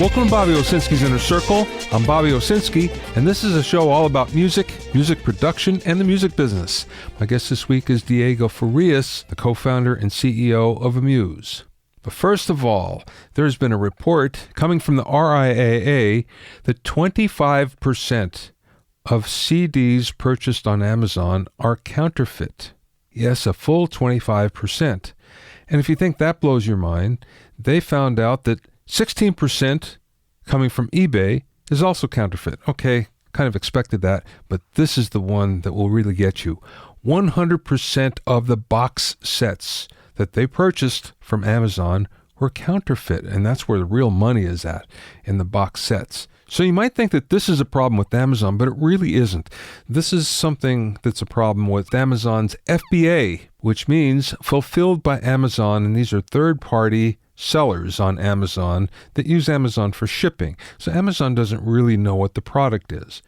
Welcome to Bobby Owsinski's Inner Circle. I'm Bobby Owsinski, and this is a show all about music, music production, and the music business. My guest this week is Diego Farias, the co-founder and CEO of Amuse. But first of all, there's been a report coming from the RIAA that 25% of CDs purchased on Amazon are counterfeit. Yes, a full 25%. And if you think that blows your mind, they found out that 16% coming from eBay is also counterfeit. Okay, kind of expected that, but this is the one that will really get you. 100% of the box sets that they purchased from Amazon were counterfeit, and that's where the real money is at, in the box sets. So you might think that this is a problem with Amazon, but it really isn't. This is something that's a problem with Amazon's FBA, which means fulfilled by Amazon, and these are third-party sellers on Amazon that use Amazon for shipping. So Amazon doesn't really know what the product is.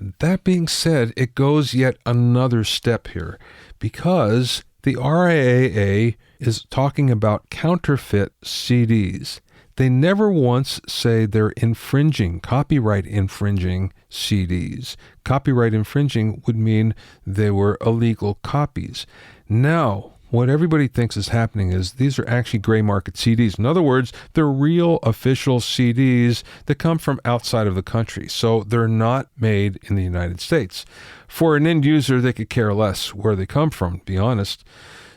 That being said, it goes yet another step here because the RIAA is talking about counterfeit CDs. They never once say they're infringing, copyright infringing CDs. Copyright infringing would mean they were illegal copies. Now, what everybody thinks is happening is these are actually gray market CDs. In other words, they're real official CDs that come from outside of the country. So they're not made in the United States. For an end user, they could care less where they come from, to be honest.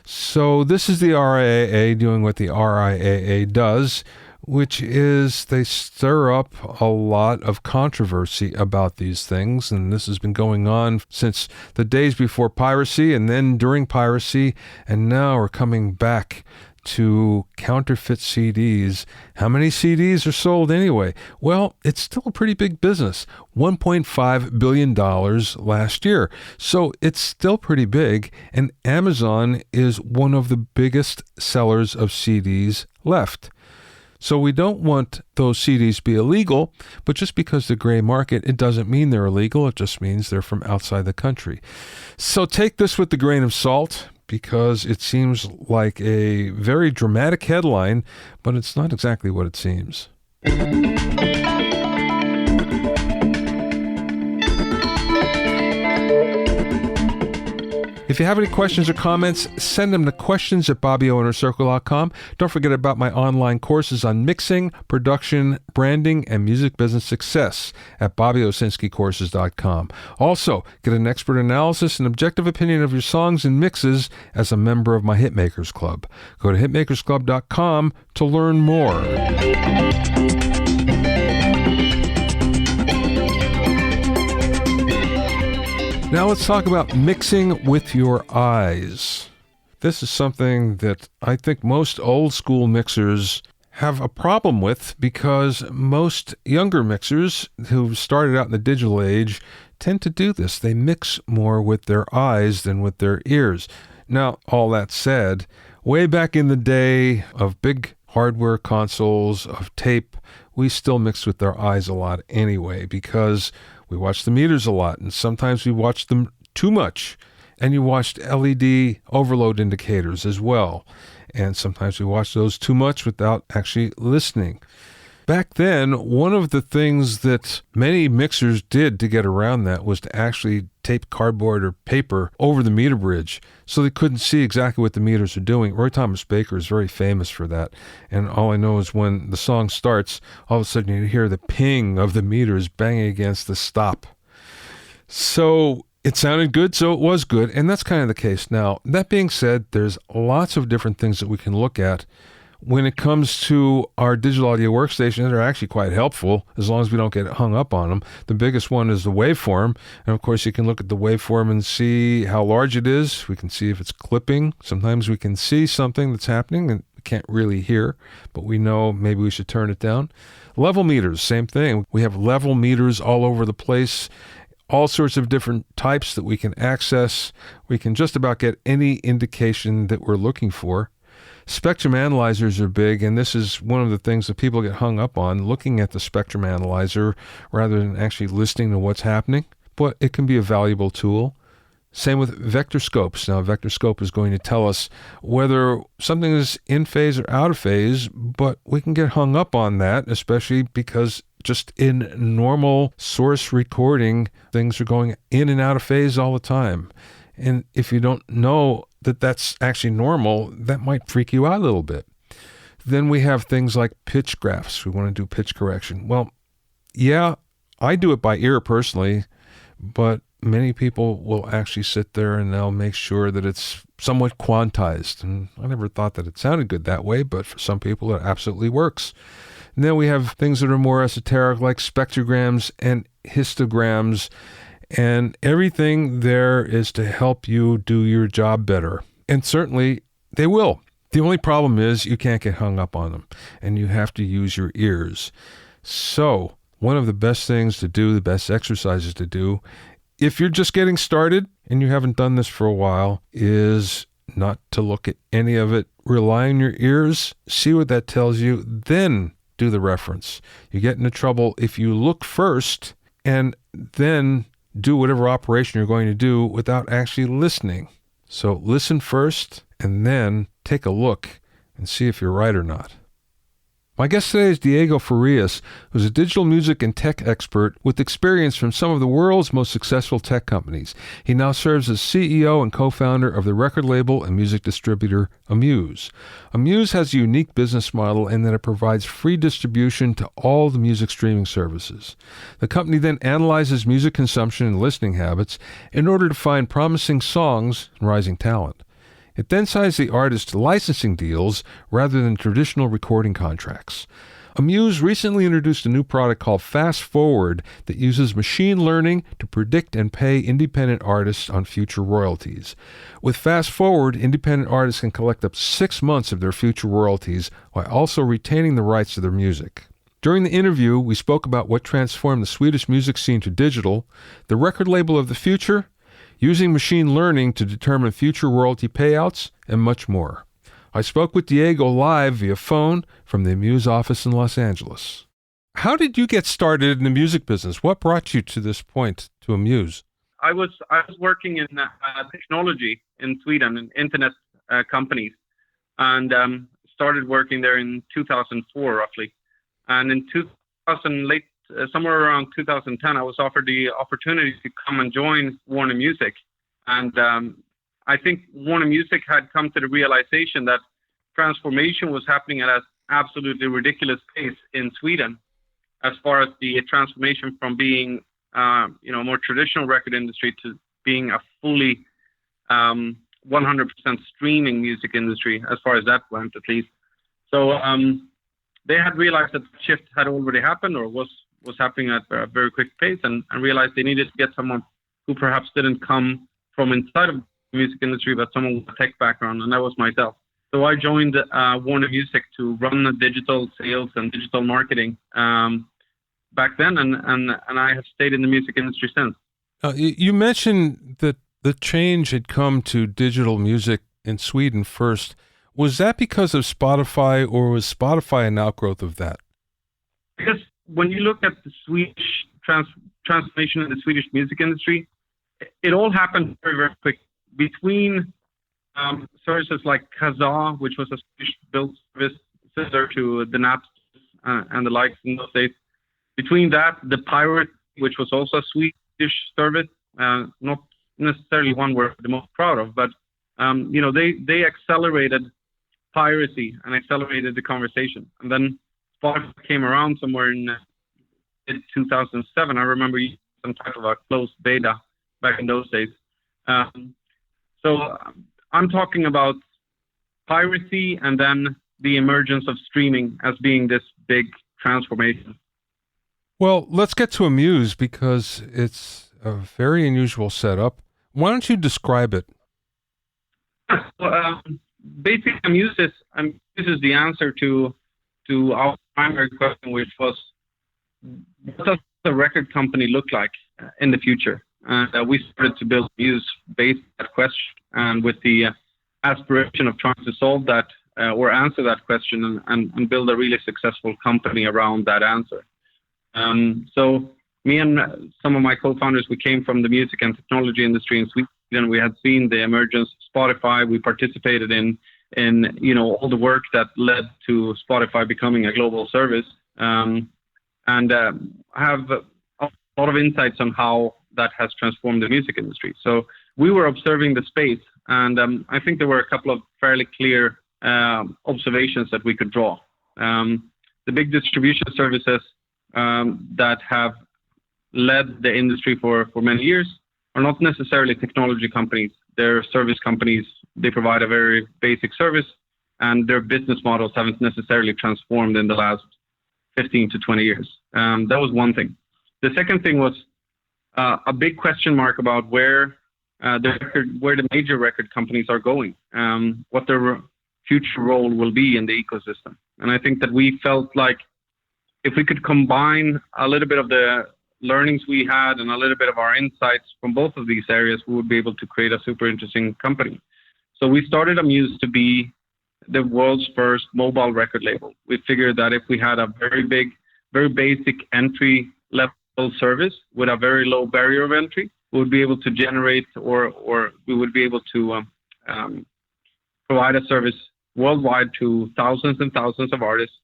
So this is the RIAA doing what the RIAA does, which is they stir up a lot of controversy about these things, and this has been going on since the days before piracy and then during piracy, and now we're coming back to counterfeit CDs. How many CDs are sold anyway? Well, it's still a pretty big business, $1.5 billion last year. So it's still pretty big, and Amazon is one of the biggest sellers of CDs left. So we don't want those CDs to be illegal, but just because they're gray market, it doesn't mean they're illegal. It just means they're from outside the country. So take this with a grain of salt because it seems like a very dramatic headline, but it's not exactly what it seems. If you have any questions or comments, send them to questions@BobbyOInnerCircle.com. Don't forget about my online courses on mixing, production, branding, and music business success at BobbyOwsinskiCourses.com. Also, get an expert analysis and objective opinion of your songs and mixes as a member of my Hitmakers Club. Go to hitmakersclub.com to learn more. Now let's talk about mixing with your eyes. This is something that I think most old school mixers have a problem with because most younger mixers who started out in the digital age tend to do this. They mix more with their eyes than with their ears. Now, all that said, way back in the day of big hardware consoles, of tape, we still mixed with our eyes a lot anyway because we watched the meters a lot, and sometimes we watched them too much. And you watched LED overload indicators as well. And sometimes we watched those too much without actually listening. Back then, one of the things that many mixers did to get around that was to actually tape cardboard or paper over the meter bridge so they couldn't see exactly what the meters are doing. Roy Thomas Baker is very famous for that. And all I know is when the song starts, all of a sudden you hear the ping of the meters banging against the stop. So it sounded good, so it was good. And that's kind of the case now. That being said, there's lots of different things that we can look at when it comes to our digital audio workstation that are actually quite helpful as long as we don't get hung up on them. The biggest one is the waveform. And of course, you can look at the waveform and see how large it is. We can see if it's clipping. Sometimes we can see something that's happening and we can't really hear, but we know maybe we should turn it down. Level meters, same thing. We have level meters all over the place. All sorts of different types that we can access. We can just about get any indication that we're looking for. Spectrum analyzers are big, and this is one of the things that people get hung up on, looking at the spectrum analyzer rather than actually listening to what's happening. But it can be a valuable tool. Same with vector scopes. Now, a vector scope is going to tell us whether something is in phase or out of phase, but we can get hung up on that, especially because just in normal source recording, things are going in and out of phase all the time. And if you don't know that that's actually normal, that might freak you out a little bit. Then we have things like pitch graphs. We want to do pitch correction. Well, yeah, I do it by ear personally, but many people will actually sit there and they'll make sure that it's somewhat quantized. And I never thought that it sounded good that way, but for some people it absolutely works. And then we have things that are more esoteric like spectrograms and histograms, and everything there is to help you do your job better. And certainly they will. The only problem is you can't get hung up on them, and you have to use your ears. So one of the best things to do, the best exercises to do, if you're just getting started and you haven't done this for a while, is not to look at any of it. Rely on your ears, see what that tells you, then do the reference. You get into trouble if you look first and then do whatever operation you're going to do without actually listening. So listen first and then take a look and see if you're right or not. My guest today is Diego Farias, who's a digital music and tech expert with experience from some of the world's most successful tech companies. He now serves as CEO and co-founder of the record label and music distributor Amuse. Amuse has a unique business model in that it provides free distribution to all the music streaming services. The company then analyzes music consumption and listening habits in order to find promising songs and rising talent. It then signs the artist to licensing deals rather than traditional recording contracts. Amuse recently introduced a new product called Fast Forward that uses machine learning to predict and pay independent artists on future royalties. With Fast Forward, independent artists can collect up to 6 months of their future royalties while also retaining the rights to their music. During the interview, we spoke about what transformed the Swedish music scene to digital, the record label of the future, using machine learning to determine future royalty payouts, and much more. I spoke with Diego live via phone from the Amuse office in Los Angeles. How did you get started in the music business? What brought you to this point, to Amuse? I was working in technology in Sweden, in internet companies, and started working there in 2004, roughly. And in 2000, somewhere around 2010, I was offered the opportunity to come and join Warner Music. And I think Warner Music had come to the realization that transformation was happening at an absolutely ridiculous pace in Sweden, as far as the transformation from being, a more traditional record industry to being a fully 100% streaming music industry, as far as that went, at least. So they had realized that the shift had already happened, or was happening at a very quick pace, and realized they needed to get someone who perhaps didn't come from inside of the music industry, but someone with a tech background, and that was myself. So I joined Warner Music to run the digital sales and digital marketing back then, and I have stayed in the music industry since. You mentioned that the change had come to digital music in Sweden first. Was that because of Spotify, or was Spotify an outgrowth of that? Because when you look at the Swedish transformation in the Swedish music industry, it all happened very, very quick. Between services like Kazaa, which was a Swedish-built service similar to the Napster and the likes in those days. Between that, the Pirate, which was also a Swedish service, not necessarily one we're the most proud of, but they accelerated piracy and accelerated the conversation. And then Spotify came around somewhere in 2007. I remember using some type of a closed beta back in those days. So I'm talking about piracy and then the emergence of streaming as being this big transformation. Well, let's get to Amuse, because it's a very unusual setup. Why don't you describe it? Basically, Amuse is the answer to our primary question, which was, what does the record company look like in the future? And we started to build Amuse based on that question, and with the aspiration of trying to solve that or answer that question and build a really successful company around that answer. So me and some of my co-founders, we came from the music and technology industry in Sweden, Sweden. We had seen the emergence of Spotify. We participated in all the work that led to Spotify becoming a global service, and have a lot of insights on how that has transformed the music industry. So we were observing the space, and I think there were a couple of fairly clear observations that we could draw. The big distribution services that have led the industry for many years are not necessarily technology companies. They're service companies. They provide a very basic service, and their business models haven't necessarily transformed in the last 15 to 20 years. That was one thing. The second thing was a big question mark about where the major record companies are going, what their future role will be in the ecosystem. And I think that we felt like if we could combine a little bit of the learnings we had and a little bit of our insights from both of these areas, we would be able to create a super interesting company. So we started Amuse to be the world's first mobile record label. We figured that if we had a very big, very basic entry level service with a very low barrier of entry, we would be able to generate or we would be able to provide a service worldwide to thousands and thousands of artists.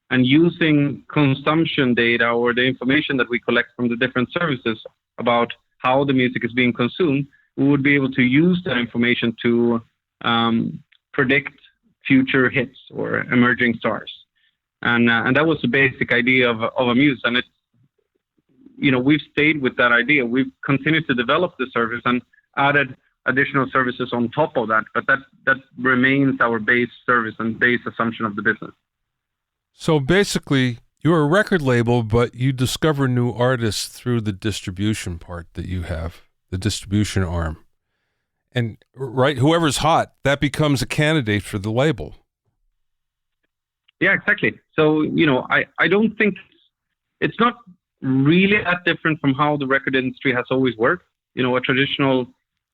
And using consumption data or the information that we collect from the different services about how the music is being consumed, we would be able to use that information to predict future hits or emerging stars. And that was the basic idea of Amuse. And it's, we've stayed with that idea. We've continued to develop the service and added additional services on top of that. But that remains our base service and base assumption of the business. So basically, you're a record label, but you discover new artists through the distribution part that you have, the distribution arm. And right, whoever's hot, that becomes a candidate for the label. Yeah, exactly. So, I don't think it's not really that different from how the record industry has always worked. A traditional,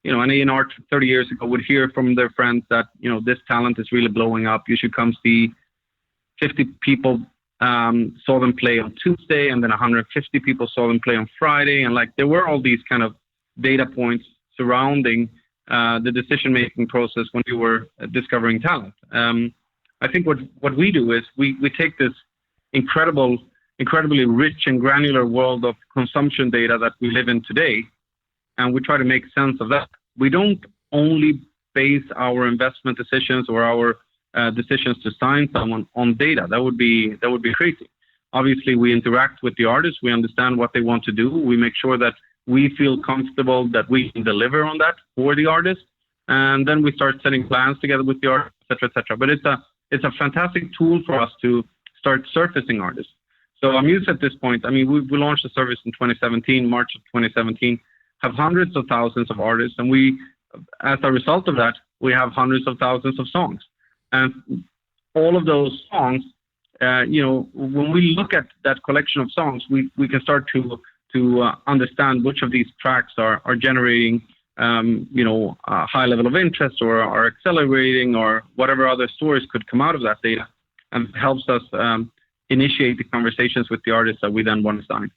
an A&R 30 years ago would hear from their friends that, this talent is really blowing up. You should come see. 50 people saw them play on Tuesday, and then 150 people saw them play on Friday. And there were all these kind of data points surrounding the decision-making process when you were discovering talent. I think what we do is we take this incredibly rich and granular world of consumption data that we live in today, and we try to make sense of that. We don't only base our investment decisions or our decisions to sign someone on data. That would be crazy. Obviously, we interact with the artists. We understand what they want to do. We make sure that we feel comfortable that we can deliver on that for the artist, and then we start setting plans together with the artist, et cetera, et cetera. But it's a fantastic tool for us to start surfacing artists. So Amuse at this point, we launched the service in 2017, March of 2017, have hundreds of thousands of artists, and we, as a result of that, we have hundreds of thousands of songs. And all of those songs, when we look at that collection of songs, we can start to understand which of these tracks are generating, a high level of interest or are accelerating or whatever other stories could come out of that data, and it helps us initiate the conversations with the artists that we then want to sign.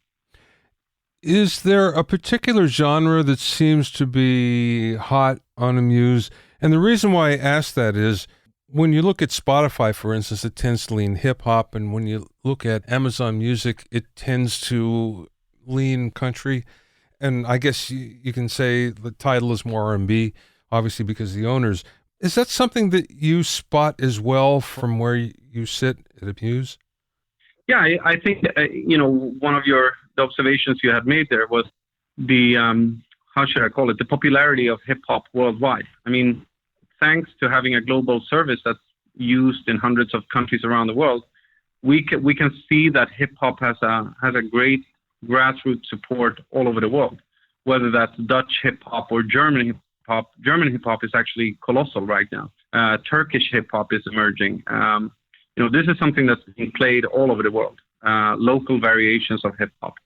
Is there a particular genre that seems to be hot on Amuse? And the reason why I ask that is, when you look at Spotify, for instance, it tends to lean hip-hop, and when you look at Amazon Music, it tends to lean country. And I guess you can say the title is more R&B, obviously because of the owners. Is that something that you spot as well from where you sit at Amuse? Yeah, I think, one of the observations you had made there was the, how should I call it, the popularity of hip-hop worldwide. Thanks to having a global service that's used in hundreds of countries around the world, we can see that hip hop has a great grassroots support all over the world. Whether that's Dutch hip hop or German hip hop. German hip hop is actually colossal right now. Turkish hip hop is emerging. This is something that's being played all over the world. Local variations of hip hop.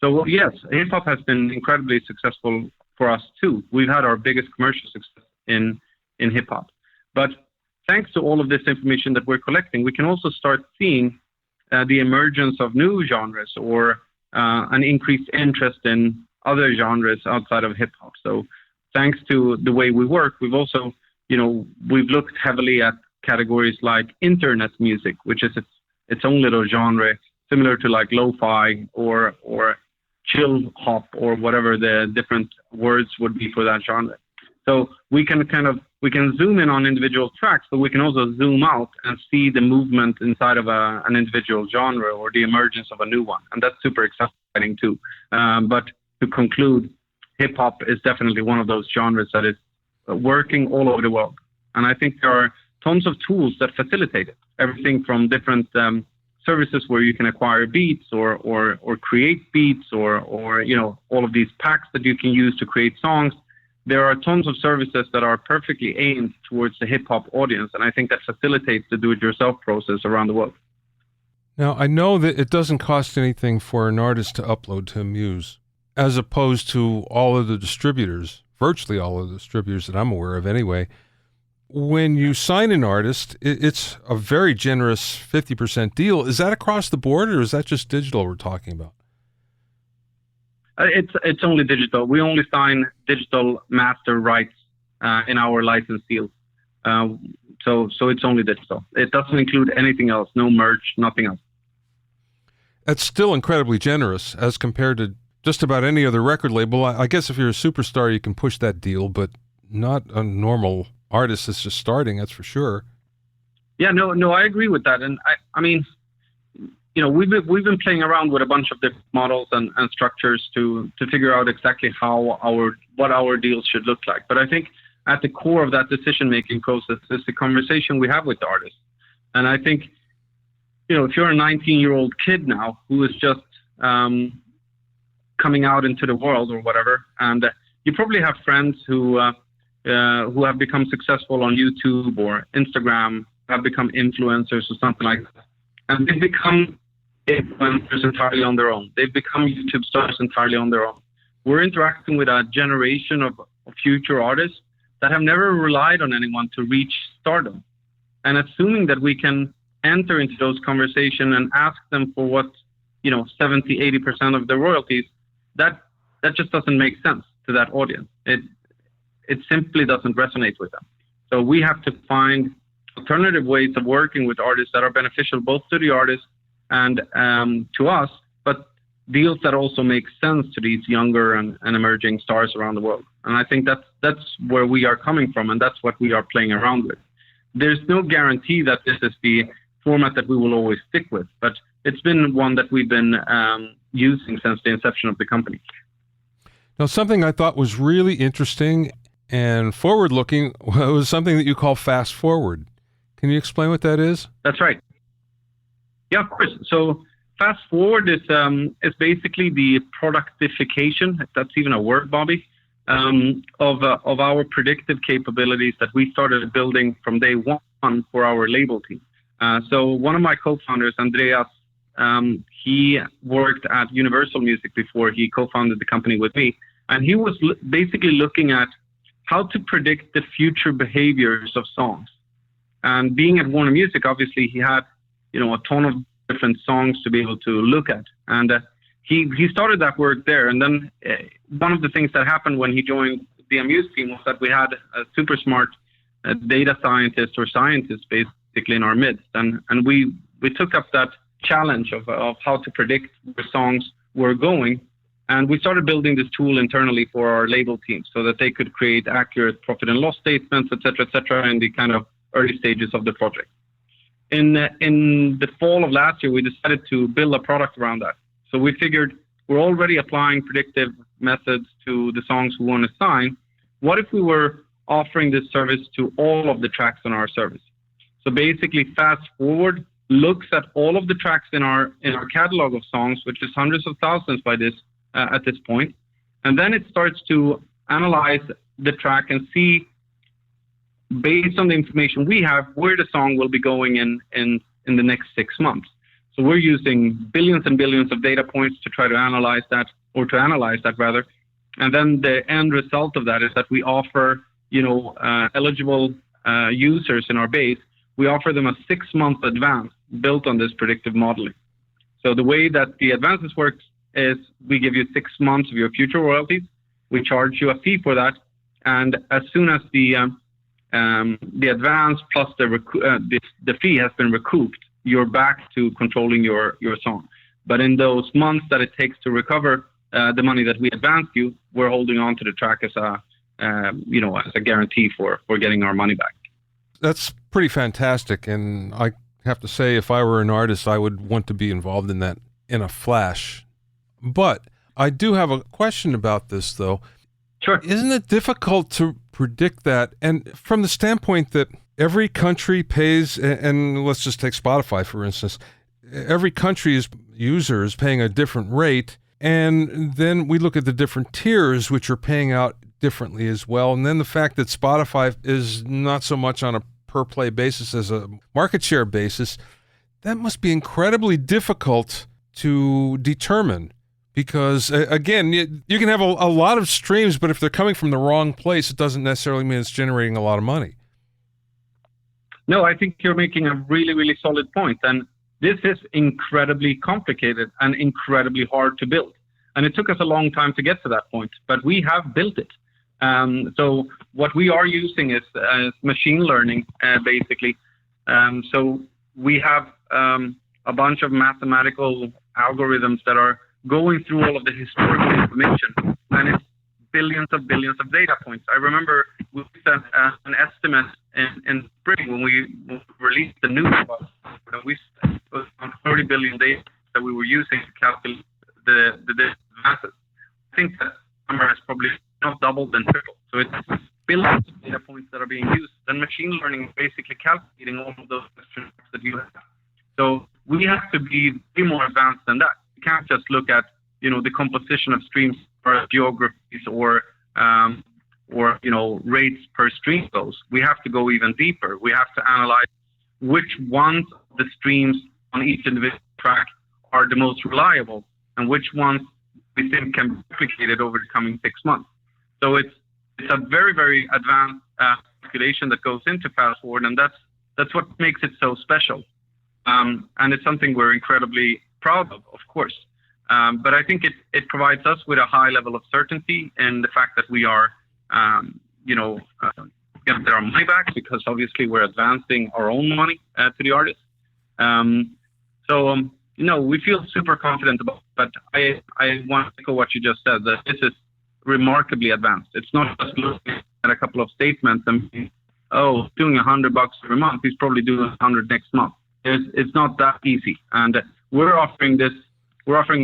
So yes, hip hop has been incredibly successful for us too. We've had our biggest commercial success in hip-hop. But thanks to all of this information that we're collecting, we can also start seeing the emergence of new genres or an increased interest in other genres outside of hip-hop. So thanks to the way we work, we've also, we've looked heavily at categories like internet music, which is its own little genre, similar to like lo-fi or chill hop or whatever the different words would be for that genre. So we can zoom in on individual tracks, but we can also zoom out and see the movement inside of an individual genre or the emergence of a new one. And that's super exciting too. But to conclude, hip hop is definitely one of those genres that is working all over the world. And I think there are tons of tools that facilitate it. Everything from different services where you can acquire beats or create beats or all of these packs that you can use to create songs. There are tons of services that are perfectly aimed towards the hip hop audience, and I think that facilitates the do-it-yourself process around the world. Now, I know that it doesn't cost anything for an artist to upload to Amuse, as opposed to all of the distributors, virtually all of the distributors that I'm aware of anyway. When you sign an artist, it's a very generous 50% deal. Is that across the board, or is that just digital we're talking about? It's only digital. We only sign digital master rights in our license deals. So it's only digital. It doesn't include anything else, no merch, nothing else. That's still incredibly generous as compared to just about any other record label. I guess if you're a superstar, you can push that deal, but not a normal artist that's just starting, that's for sure. Yeah, no, I agree with that. And I mean, we've been playing around with a bunch of different models and structures to figure out exactly what our deals should look like. But I think at the core of that decision-making process is the conversation we have with the artist. And I think, if you're a 19-year-old kid now who is just coming out into the world or whatever, and you probably have friends who have become successful on YouTube or Instagram, have become influencers or something like that. And they've become influencers entirely on their own. They've become YouTube stars entirely on their own. We're interacting with a generation of future artists that have never relied on anyone to reach stardom. And assuming that we can enter into those conversations and ask them for what, 70, 80% of the royalties, that just doesn't make sense to that audience. It simply doesn't resonate with them. So we have to find alternative ways of working with artists that are beneficial both to the artist and to us, but deals that also make sense to these younger and emerging stars around the world. And I think that's where we are coming from, and that's what we are playing around with. There's no guarantee that this is the format that we will always stick with, but it's been one that we've been using since the inception of the company. Now, something I thought was really interesting and forward-looking was something that you call fast forward. Can you explain what that is? That's right. Yeah, of course. So fast forward is basically the productification, if that's even a word, Bobby, of our predictive capabilities that we started building from day one for our label team. So one of my co-founders, Andreas, he worked at Universal Music before he co-founded the company with me, and he was basically looking at how to predict the future behaviors of songs. And being at Warner Music, obviously, he had, a ton of different songs to be able to look at. And he started that work there. And then one of the things that happened when he joined the Amuse team was that we had a super smart data scientist or scientist basically in our midst. And we took up that challenge of how to predict where songs were going. And we started building this tool internally for our label team so that they could create accurate profit and loss statements, et cetera, in the kind of early stages of the project. In the fall of last year, we decided to build a product around that. So we figured we're already applying predictive methods to the songs we want to sign. What if we were offering this service to all of the tracks on our service? So basically, Fast Forward looks at all of the tracks in our catalog of songs, which is hundreds of thousands at this point, and then it starts to analyze the track and see, based on the information we have, where the song will be going in the next 6 months. So we're using billions and billions of data points to try to analyze that, rather. And then the end result of that is that we offer, eligible users in our base, we offer them a 6-month advance built on this predictive modeling. So the way that the advances works is we give you 6 months of your future royalties. We charge you a fee for that. And as soon as the advance plus the fee has been recouped, you're back to controlling your song. But in those months that it takes to recover the money that we advanced you, we're holding on to the track as a guarantee for getting our money back. That's pretty fantastic. And I have to say, if I were an artist, I would want to be involved in that in a flash. But I do have a question about this, though. Sure. Isn't it difficult to predict that? And from the standpoint that every country pays, and let's just take Spotify, for instance, every country's user is paying a different rate. And then we look at the different tiers, which are paying out differently as well. And then the fact that Spotify is not so much on a per play basis as a market share basis, that must be incredibly difficult to determine. Because, again, you can have a lot of streams, but if they're coming from the wrong place, it doesn't necessarily mean it's generating a lot of money. No, I think you're making a really, really solid point. And this is incredibly complicated and incredibly hard to build. And it took us a long time to get to that point, but we have built it. So what we are using is machine learning, basically. So we have a bunch of mathematical algorithms that are going through all of the historical information, and it's billions of data points. I remember we sent an estimate in spring when we released the news about it. We it was around 30 billion data that we were using to calculate the masses. I think that number has probably not doubled and tripled. So it's billions of data points that are being used. Then machine learning is basically calculating all of those questions that you have. So we have to be more advanced than that. We can't just look at, the composition of streams or geographies or rates per stream goes. We have to go even deeper. We have to analyze which ones of the streams on each individual track are the most reliable and which ones we think can be replicated over the coming 6 months. So it's a very, very advanced calculation that goes into Fast Forward, and that's what makes it so special. And it's something we're incredibly proud of course. But I think it provides us with a high level of certainty in the fact that we are, going to get our money back, because obviously we're advancing our own money to the artist. We feel super confident about it, but I want to echo what you just said, that this is remarkably advanced. It's not just looking at a couple of statements and being, doing $100 every month, he's probably doing 100 next month. It's not that easy. And we're offering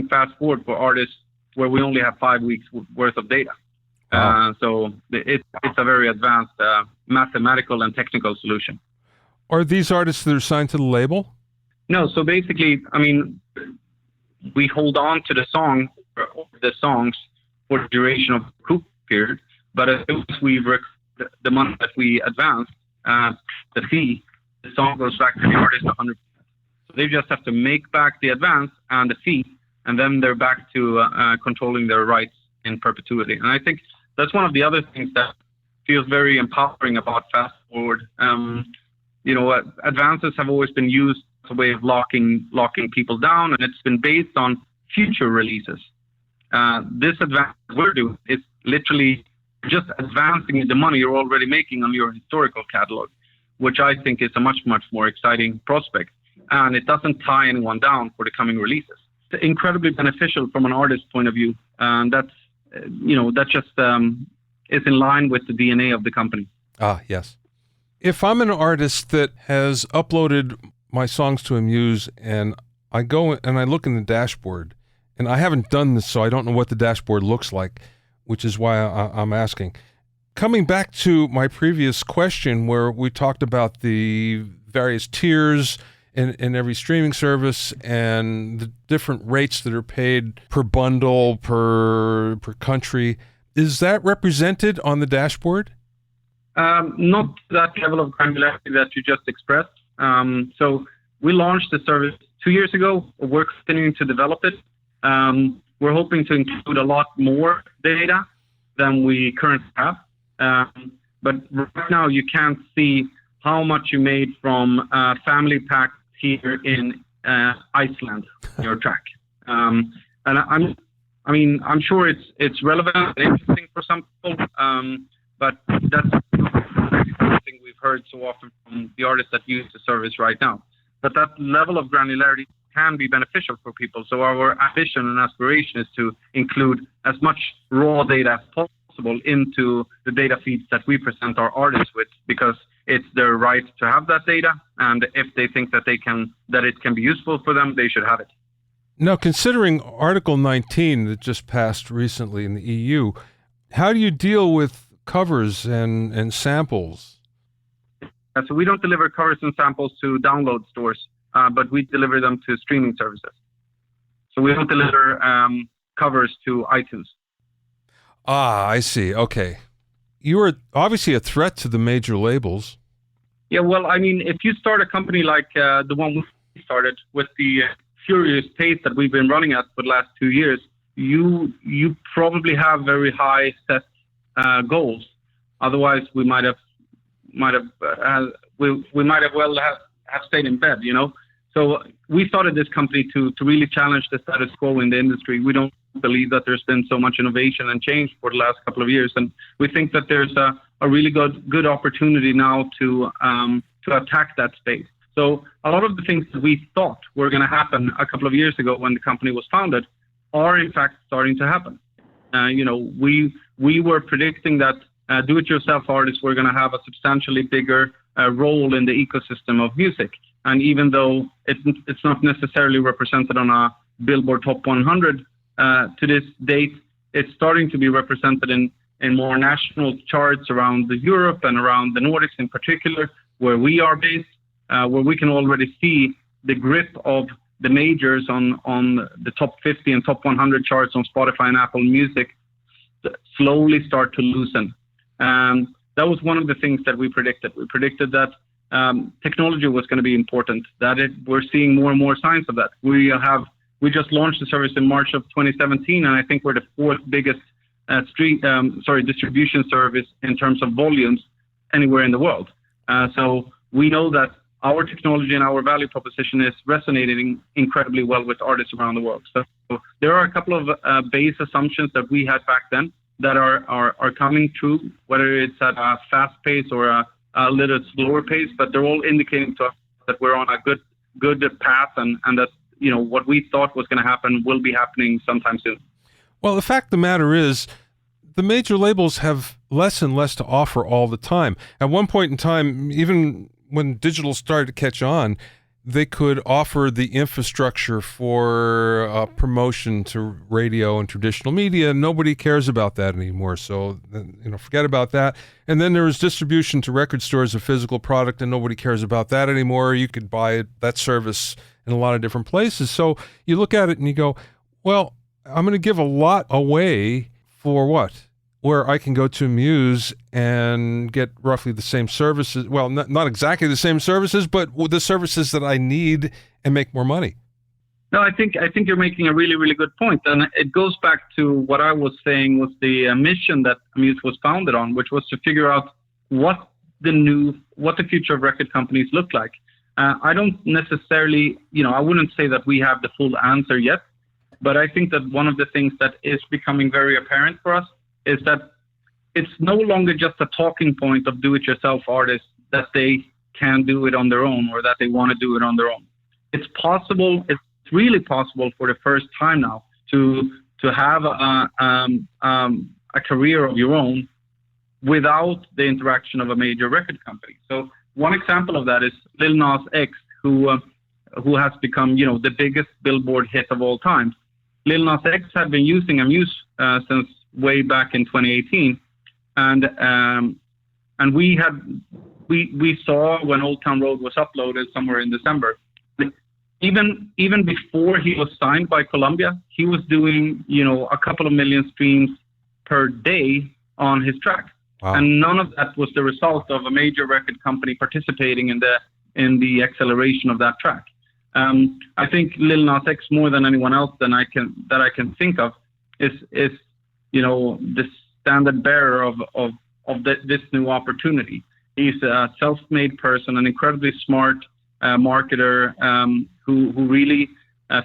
Fast Forward for artists where we only have 5 weeks worth of data. Wow. So it's a very advanced mathematical and technical solution. Are these artists that are signed to the label? No. So basically, we hold on to the songs for the duration of the recoup period. But as soon as we the money that we advance, the fee, the song goes back to the artist 100%. So they just have to make back the advance and the fee, and then they're back to controlling their rights in perpetuity. And I think that's one of the other things that feels very empowering about Fast Forward. Advances have always been used as a way of locking people down, and it's been based on future releases. This advance we're doing is literally just advancing the money you're already making on your historical catalog, which I think is a much, much more exciting prospect. And it doesn't tie anyone down for the coming releases. It's incredibly beneficial from an artist's point of view. And that just is in line with the DNA of the company. Ah, yes. If I'm an artist that has uploaded my songs to Amuse and I go and I look in the dashboard, and I haven't done this, so I don't know what the dashboard looks like, which is why I'm asking. Coming back to my previous question where we talked about the various tiers in every streaming service and the different rates that are paid per bundle, per country, is that represented on the dashboard? Not that level of granularity that you just expressed. So we launched the service 2 years ago. We're continuing to develop it. We're hoping to include a lot more data than we currently have. But right now you can't see how much you made from family pack here in Iceland, your track. And I'm sure it's relevant and interesting for some people. but that's something we've heard so often from the artists that use the service right now. But that level of granularity can be beneficial for people. So our ambition and aspiration is to include as much raw data as possible into the data feeds that we present our artists with, because it's their right to have that data, and if they think that it can be useful for them, they should have it. Now, considering Article 19 that just passed recently in the EU, how do you deal with covers and samples? So we don't deliver covers and samples to download stores, but we deliver them to streaming services. So we don't deliver covers to iTunes. Ah, I see. Okay. You are obviously a threat to the major labels. Yeah, well, I mean, if you start a company like the one we started with the furious pace that we've been running at for the last 2 years, you probably have very high set goals. Otherwise, we might have stayed in bed, you know. So we started this company to really challenge the status quo in the industry. We don't believe that there's been so much innovation and change for the last couple of years, and we think that there's a really good opportunity now to attack that space. So a lot of the things that we thought were going to happen a couple of years ago when the company was founded are in fact starting to happen. We were predicting that do-it-yourself artists were going to have a substantially bigger role in the ecosystem of music. And even though it's not necessarily represented on a Billboard Top 100 to this date, it's starting to be represented in more national charts around Europe and around the Nordics in particular, where we are based, where we can already see the grip of the majors on the top 50 and top 100 charts on Spotify and Apple Music slowly start to loosen. That was one of the things that we predicted. We predicted that technology was going to be important, we're seeing more and more signs of that. We just launched the service in March of 2017, and I think we're the fourth biggest distribution service in terms of volumes anywhere in the world. So we know that our technology and our value proposition is resonating incredibly well with artists around the world. So there are a couple of base assumptions that we had back then that are coming true, whether it's at a fast pace or a little slower pace, but they're all indicating to us that we're on a good path, and that, you know, what we thought was going to happen will be happening sometime soon. Well, the fact of the matter is, the major labels have less and less to offer all the time. At one point in time, even when digital started to catch on, they could offer the infrastructure for promotion to radio and traditional media. Nobody cares about that anymore. So, forget about that. And then there was distribution to record stores of physical product, and nobody cares about that anymore. You could buy that service in a lot of different places. So you look at it and you go, well, I'm going to give a lot away for what? Where I can go to Amuse and get roughly the same services. Well, not exactly the same services, but the services that I need and make more money. No, I think you're making a really, really good point. And it goes back to what I was saying was the mission that Amuse was founded on, which was to figure out what the future of record companies look like. I don't necessarily, I wouldn't say that we have the full answer yet, but I think that one of the things that is becoming very apparent for us is that it's no longer just a talking point of do-it-yourself artists that they can do it on their own or that they want to do it on their own. It's possible, it's really possible for the first time now to have a career of your own without the interaction of a major record company. So one example of that is Lil Nas X, who has become, the biggest Billboard hit of all time. Lil Nas X had been using Amuse since way back in 2018, and we saw when Old Town Road was uploaded somewhere in December. Even before he was signed by Columbia, he was doing a couple of million streams per day on his track. Wow. And none of that was the result of a major record company participating in the acceleration of that track. I think Lil Nas X, more than anyone else that I can think of, is the standard bearer of this new opportunity. He's a self-made person, an incredibly smart marketer who really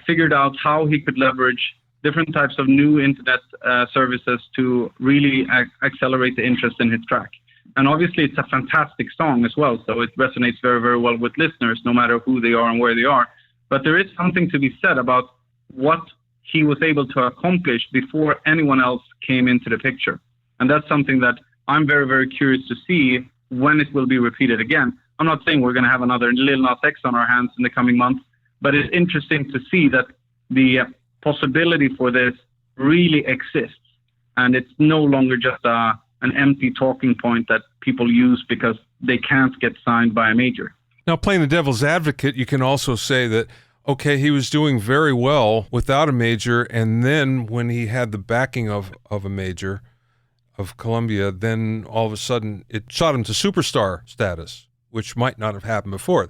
figured out how he could leverage different types of new internet services to really accelerate the interest in his track. And obviously, it's a fantastic song as well, so it resonates very, very well with listeners, no matter who they are and where they are. But there is something to be said about what he was able to accomplish before anyone else came into the picture. And that's something that I'm very, very curious to see when it will be repeated again. I'm not saying we're going to have another Lil Nas X on our hands in the coming months, but it's interesting to see that the possibility for this really exists. And it's no longer just an empty talking point that people use because they can't get signed by a major. Now, playing the devil's advocate, you can also say that, okay, he was doing very well without a major, and then when he had the backing of a major, of Columbia, then all of a sudden it shot him to superstar status, which might not have happened before.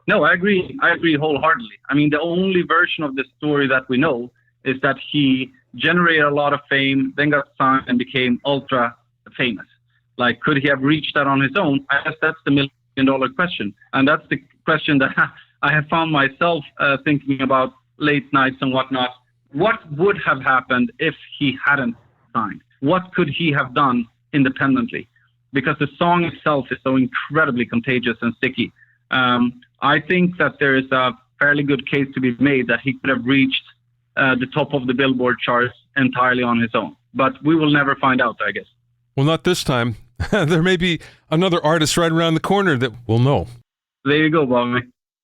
No, I agree. I agree wholeheartedly. I mean, the only version of this story that we know is that he generated a lot of fame, then got signed and became ultra famous. Like, could he have reached that on his own? I guess that's the million-dollar question. And that's the question that I have found myself thinking about late nights and whatnot. What would have happened if he hadn't signed? What could he have done independently? Because the song itself is so incredibly contagious and sticky. I think that there is a fairly good case to be made that he could have reached the top of the Billboard charts entirely on his own. But we will never find out, I guess. Well, not this time. There may be another artist right around the corner that will know. There you go, Bobby.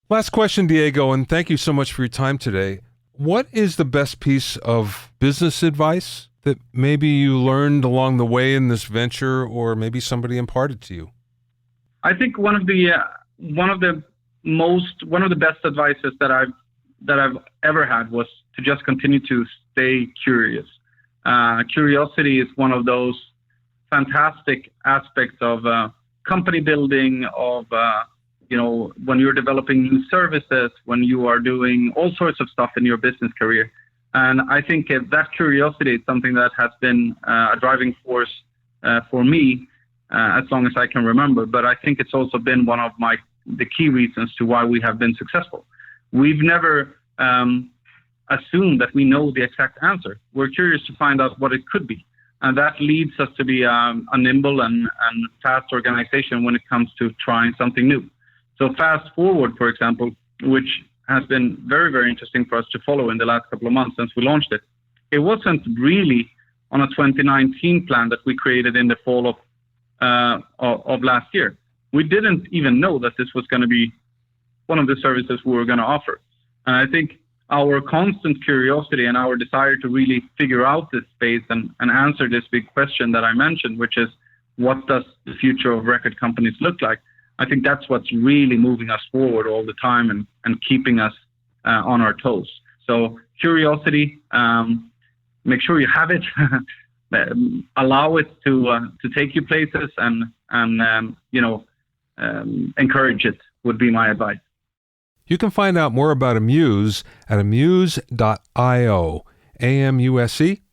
Last question, Diego, and thank you so much for your time today. What is the best piece of business advice that maybe you learned along the way in this venture, or maybe somebody imparted to you? I think one of the best advices that I've ever had was to just continue to stay curious. Curiosity is one of those fantastic aspects of company building, of when you're developing new services, when you are doing all sorts of stuff in your business career. And I think that curiosity is something that has been a driving force for me as long as I can remember. But I think it's also been one of the key reasons to why we have been successful. We've never assumed that we know the exact answer. We're curious to find out what it could be. And that leads us to be a nimble and fast organization when it comes to trying something new. So Fast Forward, for example, which has been very, very interesting for us to follow in the last couple of months since we launched it. It wasn't really on a 2019 plan that we created in the fall of last year. We didn't even know that this was going to be one of the services we were going to offer. And I think our constant curiosity and our desire to really figure out this space and answer this big question that I mentioned, which is, what does the future of record companies look like? I think that's what's really moving us forward all the time and keeping us on our toes. So curiosity, make sure you have it, allow it to take you places, and encourage it would be my advice. You can find out more about Amuse at amuse.io, amuse.io.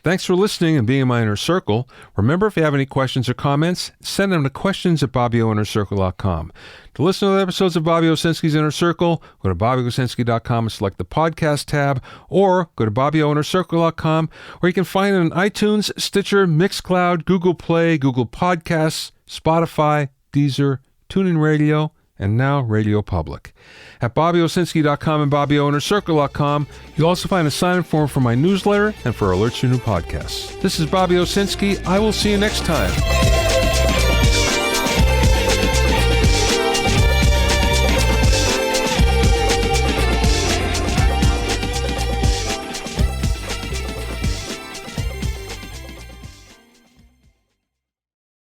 Thanks for listening and being in my inner circle. Remember, if you have any questions or comments, send them to questions@BobbyOInnerCircle.com. To listen to the episodes of Bobby Owsinski's Inner Circle, go to BobbyOwsinski.com and select the podcast tab, or go to BobbyOInnerCircle.com, where you can find it on iTunes, Stitcher, Mixcloud, Google Play, Google Podcasts, Spotify, Deezer, TuneIn Radio, and now Radio Public. At BobbyOwsinski.com and BobbyOInnerCircle.com, you'll also find a sign-in form for my newsletter and for alerts to new podcasts. This is Bobby Owsinski. I will see you next time.